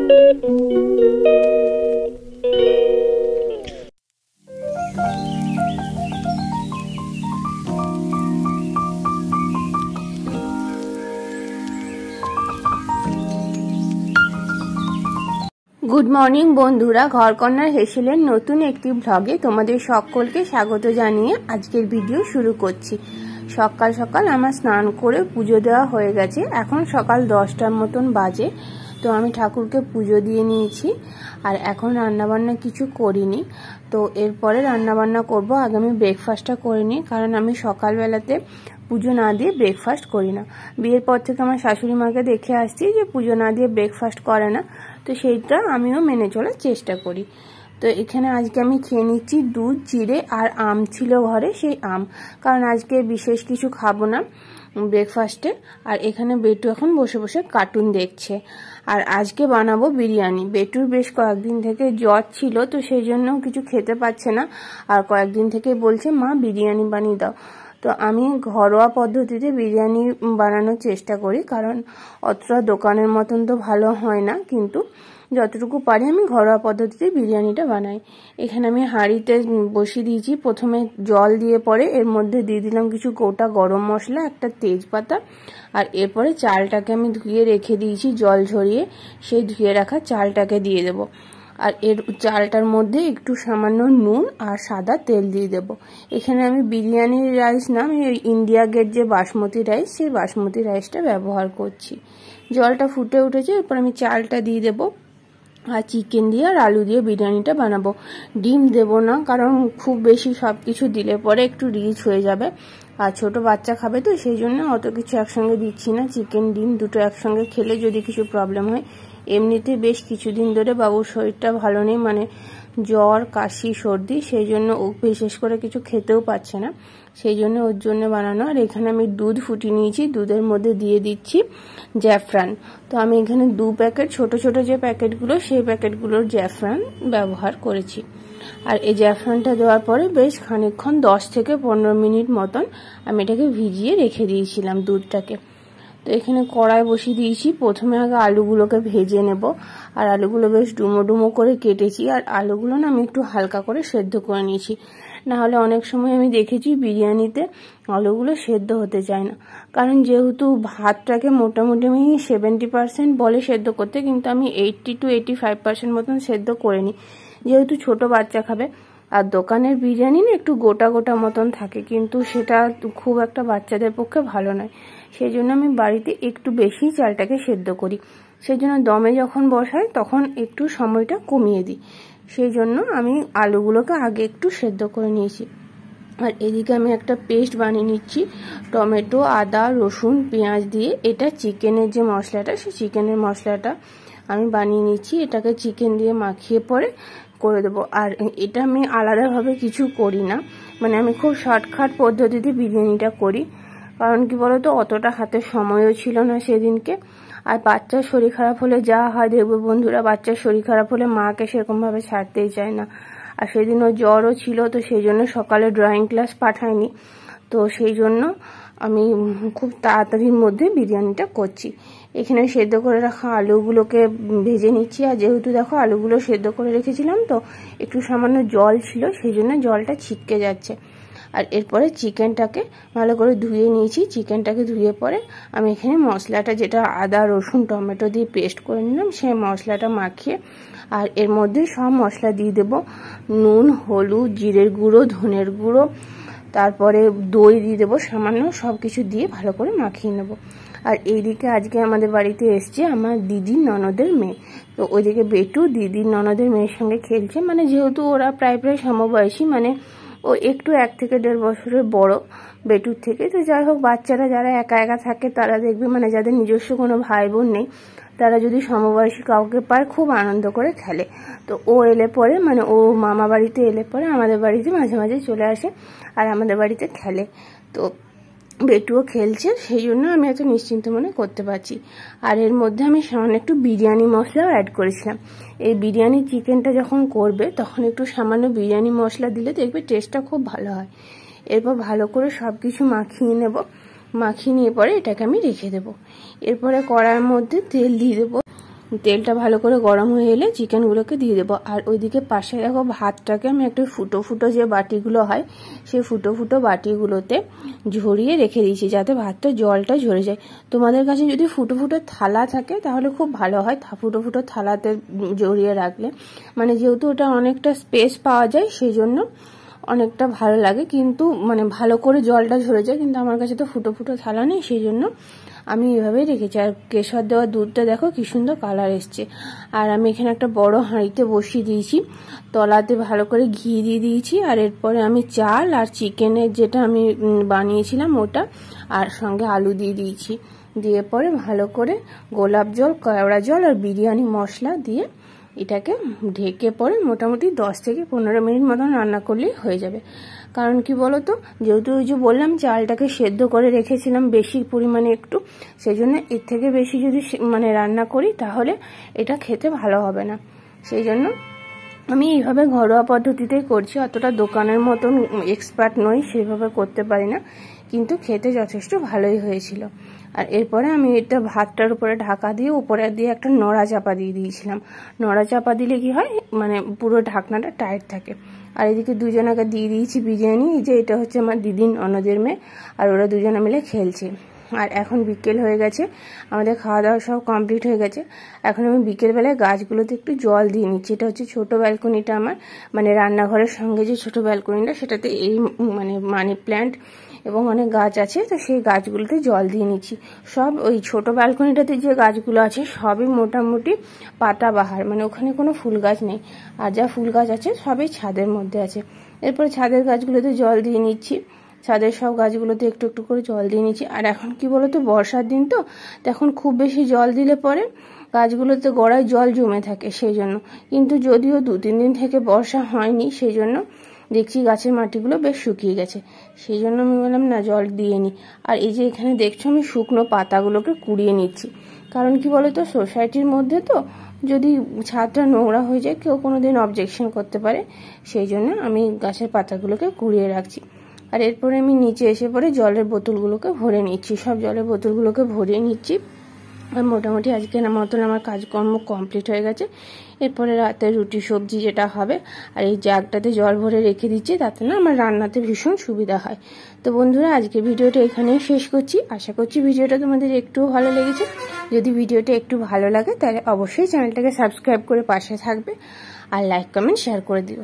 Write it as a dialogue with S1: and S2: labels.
S1: Good morning বন্ধুরা, ঘরকন্যার হেসেলের নতুন একটি ব্লগে তোমাদের সকলকে স্বাগত জানিয়ে আজকের ভিডিও শুরু করছি। সকাল সকাল আমার স্নান করে পুজো দেওয়া হয়ে গেছে। এখন সকাল 10টার মতন বাজে। তো আমি ঠাকুরকে পুজো দিয়ে নিয়েছি আর এখন রান্নাবান্না কিছু করিনি। তো এরপরে রান্নাবান্না করব। আগে আমি ব্রেকফাস্টটা করে নিই, কারণ আমি সকালবেলাতে পুজো না দিয়ে ব্রেকফাস্ট করি না। বিয়ের পর থেকে আমার শাশুড়ি মাকে দেখে আসছি যে পুজো না দিয়ে ব্রেকফাস্ট করে না, তো সেইটা আমিও মেনে চলার চেষ্টা করি। তো এখানে আজকে আমি খেয়ে নিচ্ছি দুধ, চিড়ে আর আম ছিল ঘরে, সেই আম, কারণ আজকে বিশেষ কিছু খাবো না ব্রেকফাস্টে। আর এখানে বেটু এখন বসে বসে কার্টুন দেখছে। আর আজকে বানাবো বিরিয়ানি। বেটুর বেশ কয়েকদিন থেকে জ্বর ছিল, তো সেই জন্য কিছু খেতে পাচ্ছে না। আর কয়েকদিন থেকে বলছে মা বিরিয়ানি বানিয়ে দাও। তো আমি ঘরোয়া পদ্ধতিতে বিরিয়ানি বানানোর চেষ্টা করি, কারণ অতটা দোকানের মতন তো ভালো হয় না, কিন্তু যতটুকু পারি আমি ঘরোয়া পদ্ধতিতে বিরিয়ানিটা বানাই। এখানে আমি হাঁড়িতে বসিয়ে দিয়েছি। প্রথমে জল দিয়ে পরে এর মধ্যে দিয়ে দিলাম কিছু গোটা গরম মশলা, একটা তেজপাতা, আর এরপরে চালটাকে আমি ধুয়ে রেখে দিয়েছি জল ঝরিয়ে। সেই ধুয়ে রাখা চালটাকে দিয়ে দেব। আর এর চালটার মধ্যে একটু সামান্য নুন আর সাদা তেল দিয়ে দেব। এখানে আমি বিরিয়ানির রাইস না, আমি ইন্ডিয়া গেট যে বাসমতি রাইস, সেই বাসমতি রাইসটা ব্যবহার করছি। জলটা ফুটে উঠেছে, এরপর আমি চালটা দিয়ে দেবো। আর চিকেন দিয়ে আর আলু দিয়ে বিরিয়ানিটা বানাবো। ডিম দেব না, কারণ খুব বেশি সব কিছু দিলে পরে একটু রিচ হয়ে যাবে। আর ছোট বাচ্চা খাবে, তো সেই জন্য অত কিছু একসঙ্গে দিচ্ছি না। চিকেন ডিম দুটো একসঙ্গে খেলে যদি কিছু প্রবলেম হয়। এমনিতে বেশ কিছুদিন ধরে বাবুর শরীরটা ভালো নেই, মানে জ্বর, কাশি, সর্দি, সেই জন্য ও বিশেষ করে কিছু খেতেও পাচ্ছে না। সেই জন্য ওর জন্য বানানো। আর এখানে আমি দুধ ফুটিয়ে নিয়েছি, দুধের মধ্যে দিয়ে দিচ্ছি জ্যাফরান। তো আমি এখানে 2 প্যাকেট, ছোট ছোট যে প্যাকেটগুলো, সেই প্যাকেটগুলোর জ্যাফরান ব্যবহার করেছি। আর এই জ্যাফরানটা দেওয়ার পরে বেশ খানিকক্ষণ 10 থেকে 15 মিনিট মতন আমি এটাকে ভিজিয়ে রেখে দিয়েছিলাম দুধটাকে। তো এখানে কড়াই বসিয়ে দিয়েছি। প্রথমে আগে আলুগুলোকে ভেজে নেব। আর আলুগুলো বেশ ডুমো ডুমো করে কেটেছি। আর আলুগুলো না আমি একটু হালকা করে সেদ্ধ করে নিয়েছি, না হলে অনেক সময় আমি দেখেছি বিরিয়ানিতে আলুগুলো সেদ্ধ হতে চায় না। কারণ যেহেতু ভাতটাকে মোটামুটি আমি 70% বলে সেদ্ধ করতে, কিন্তু আমি 80 to 85% মতন সেদ্ধ করে নিই, যেহেতু ছোট বাচ্চা খাবে। আর দোকানের বিরিয়ানি না একটু গোটা গোটা মতন থাকে, কিন্তু সেটা খুব একটা বাচ্চাদের পক্ষে ভালো নয়। সেই জন্য আমি বাড়িতে একটু বেশি চালটাকে সেদ্ধ করি। সেই জন্য দমে যখন বসাই তখন একটু সময়টা কমিয়ে দিই। সেই জন্য আমি আলুগুলোকে আগে একটু সেদ্ধ করে নিয়েছি। আর এদিকে আমি একটা পেস্ট বানিয়ে নিচ্ছি টমেটো, আদা, রসুন, পেঁয়াজ দিয়ে। এটা চিকেনের যে মশলাটা, সেই চিকেনের মশলাটা আমি বানিয়ে নিচ্ছি। এটাকে চিকেন দিয়ে মাখিয়ে পরে করে দেবো। আর এটা আমি আলাদাভাবে কিছু করি না, মানে আমি খুব শর্টকাট পদ্ধতিতে বিরিয়ানিটা করি। কারণ কি বলতো, অতটা হাতে সময়ও ছিল না সেদিনকে। আর বাচ্চার শরীর খারাপ হলে যা হয় দেখবে বন্ধুরা, বাচ্চার শরীর খারাপ হলে মাকে সেরকমভাবে ছাড়তেই চায় না। আর সেদিন ওর জ্বরও ছিল, তো সেই জন্য সকালে ড্রয়িং ক্লাস পাঠাইনি। তো সেই জন্য আমি খুব তাড়াতাড়ির মধ্যে বিরিয়ানিটা করছি। এখানে সেদ্ধ করে রাখা আলুগুলোকে ভেজে নিচ্ছি। আর যেহেতু দেখো আলুগুলো সেদ্ধ করে রেখেছিলাম, তো একটু সামান্য জল ছিল, সেই জন্য জলটা ছিটকে যাচ্ছে। আর এরপরে চিকেনটাকে ভালো করে ধুয়ে নিয়েছি। চিকেনটাকে ধুয়ে পরে আমি এখানে মশলাটা, যেটা আদা, রসুন, টমেটো দিয়ে পেস্ট করে নিলাম, সেই মশলাটা মাখিয়ে আর এর মধ্যে সব মশলা দিয়ে দেবো। নুন, হলুদ, জিরের গুঁড়ো, ধনের গুঁড়ো, তারপরে দই দিয়ে দেবো সামান্য। সব কিছু দিয়ে ভালো করে মাখিয়ে নেব। আর এইদিকে আজকে আমাদের বাড়িতে এসছে আমার দিদির ননদের মেয়ে। তো ওইদিকে বেটু দিদির ননদের মেয়ের সঙ্গে খেলছে, মানে যেহেতু ওরা প্রায় সমবয়সী, মানে ও একটু 1 থেকে 1.5 বছরের বড় বেটুর থেকে। তো যাই হোক, বাচ্চারা যারা একা একা থাকে তারা দেখবে, মানে যাদের নিজস্ব কোনো ভাই বোন নেই, তারা যদি সমবয়সী কাউকে পায় খুব আনন্দ করে খেলে। তো ও এলে পরে, মানে ও মামা বাড়িতে এলে পরে আমাদের বাড়িতে মাঝে মাঝে চলে আসে আর আমাদের বাড়িতে খেলে। তো বেটুও খেলছে, সেই জন্য আমি এত নিশ্চিন্ত মনে করতে পারছি। আর এর মধ্যে আমি সামান্য একটু বিরিয়ানি মশলাও অ্যাড করেছিলাম। এই বিরিয়ানি চিকেনটা যখন করবে তখন একটু সামান্য বিরিয়ানি মশলা দিলে দেখবে টেস্টটা খুব ভালো হয়। এরপর ভালো করে সব কিছু মাখিয়ে নেব। মাখিয়ে নিয়ে পরে এটাকে আমি রেখে দেব। এরপরে কড়াইয়ের মধ্যে তেল দিয়ে দেবো। তেলটা ভালো করে গরম হয়ে এলে চিকেনগুলোকে দিয়ে দেবো। আর ওইদিকে পাশে দেখো ভাতটাকে আমি একটু ফুটো ফুটো যে বাটিগুলো হয় সেই ফুটো ফুটো বাটিগুলোতে ঝরিয়ে রেখে দিয়েছি, যাতে ভাতটা জলটা ঝরে যায়। তোমাদের কাছে যদি ফুটো ফুটো থালা থাকে তাহলে খুব ভালো হয়, ফুটো ফুটো থালাতে জড়িয়ে রাখলে, মানে যেহেতু ওটা অনেকটা স্পেস পাওয়া যায় সেই জন্য অনেকটা ভালো লাগে, কিন্তু মানে ভালো করে জলটা ঝরে যায়। কিন্তু আমার কাছে তো ফুটো ফুটো থালা নেই, সেই জন্য আমি এভাবেই রেখেছি। আর কেশর দেওয়া দুধটা দেখো কি সুন্দর কালার এসছে। আর আমি এখানে একটা বড় হাঁড়িতে বসিয়ে দিয়েছি, তলাতে ভালো করে ঘি দিয়ে দিয়েছি। আর এরপরে আমি চাল আর চিকেনের যেটা আমি বানিয়েছিলাম ওটা আর সঙ্গে আলু দিয়ে দিয়েছি। দিয়ে পরে ভালো করে গোলাপ জল, কেওড়া জল আর বিরিয়ানি মশলা দিয়ে এটাকে ঢেকে পরে মোটামুটি 10 থেকে 15 মিনিট মতন রান্না করলেই হয়ে যাবে। কারণ কি বলতো, যেহেতু ওই যে বললাম চালটাকে সেদ্ধ করে রেখেছিলাম বেশি পরিমাণে একটু, সেই জন্য এর থেকে বেশি যদি মানে রান্না করি তাহলে এটা খেতে ভালো হবে না। সেই জন্য আমি এইভাবে ঘরোয়া পদ্ধতিতেই করছি, অতটা দোকানের মতন এক্সপার্ট নই, সেভাবে করতে পারি না, কিন্তু খেতে যথেষ্ট ভালোই হয়েছিল। আর এরপরে আমি এটা ভাতটার উপরে ঢাকা দিয়ে উপরে দিয়ে একটা নড়া চাপা দিয়ে দিয়েছিলাম। নড়া চাপা দিলে কি হয়, মানে পুরো ঢাকনাটা টাইট থাকে। আর এদিকে দুজনাকে দিয়ে দিয়েছি বিরিয়ানি। এই যে এটা হচ্ছে আমার দিদির ননদের মেয়ে, আর ওরা দুজনে মিলে খেলছে। আর এখন বিকেল হয়ে গেছে, আমাদের খাওয়া দাওয়া সব কমপ্লিট হয়ে গেছে। এখন আমি বিকেলবেলায় গাছগুলোতে একটু জল দিয়ে নিচ্ছি। এটা হচ্ছে ছোটো ব্যালকনিটা আমার, মানে রান্নাঘরের সঙ্গে যে ছোটো ব্যালকনিটা সেটাতে এই মানে মানি প্ল্যান্ট এবং অনেক গাছ আছে, তো সেই গাছগুলোতে জল দিয়ে নিচ্ছি। সব ওই ছোটো ব্যালকনিটাতে যে গাছগুলো আছে সবই মোটামুটি পাতাবাহার, মানে ওখানে কোনো ফুল গাছ নেই। আর যা ফুল গাছ আছে সবই ছাদের মধ্যে আছে। এরপরে ছাদের গাছগুলোতে জল দিয়ে নিচ্ছি, ছাদের সব গাছগুলোতে একটু একটু করে জল দিয়ে নিচ্ছি। আর এখন কি বলতো, বর্ষার দিন তো, এখন খুব বেশি জল দিলে পরে গাছগুলোতে গোড়ায় জল জমে থাকে সেই জন্য। কিন্তু যদিও 2-3 দিন থেকে বর্ষা হয়নি, সেই জন্য দেখছি গাছের মাটিগুলো বেশ শুকিয়ে গেছে, সেই জন্য আমি বললাম না জল দিয়ে নিই। আর এই যে এখানে দেখছো আমি শুকনো পাতাগুলোকে কুড়িয়ে নিচ্ছি, কারণ কি বলতো সোসাইটির মধ্যে তো যদি ছাদটা নোংরা হয়ে যায় কেউ কোনোদিন অবজেকশন করতে পারে, সেই জন্য আমি গাছের পাতাগুলোকে কুড়িয়ে রাখছি। আর এরপরে আমি নিচে এসে পরে জলের বোতলগুলোকে ভরে নিচ্ছি, সব জলের বোতলগুলোকে ভরিয়ে নিচ্ছি। আর মোটামুটি আজকের মতন আমার কাজকর্ম কমপ্লিট হয়ে গেছে। এরপরে রাতে রুটি সবজি যেটা হবে, আর এই জাগটাতে জল ভরে রেখে দিচ্ছি, তাতে না আমার রান্নাতে ভীষণ সুবিধা হয়। তো বন্ধুরা আজকে ভিডিওটা এখানেই শেষ করছি। আশা করছি ভিডিওটা তোমাদের একটু ভালো লেগেছে। যদি ভিডিওটা একটু ভালো লাগে তাহলে অবশ্যই চ্যানেলটাকে সাবস্ক্রাইব করে পাশে থাকবে, আর লাইক কমেন্ট শেয়ার করে দিও।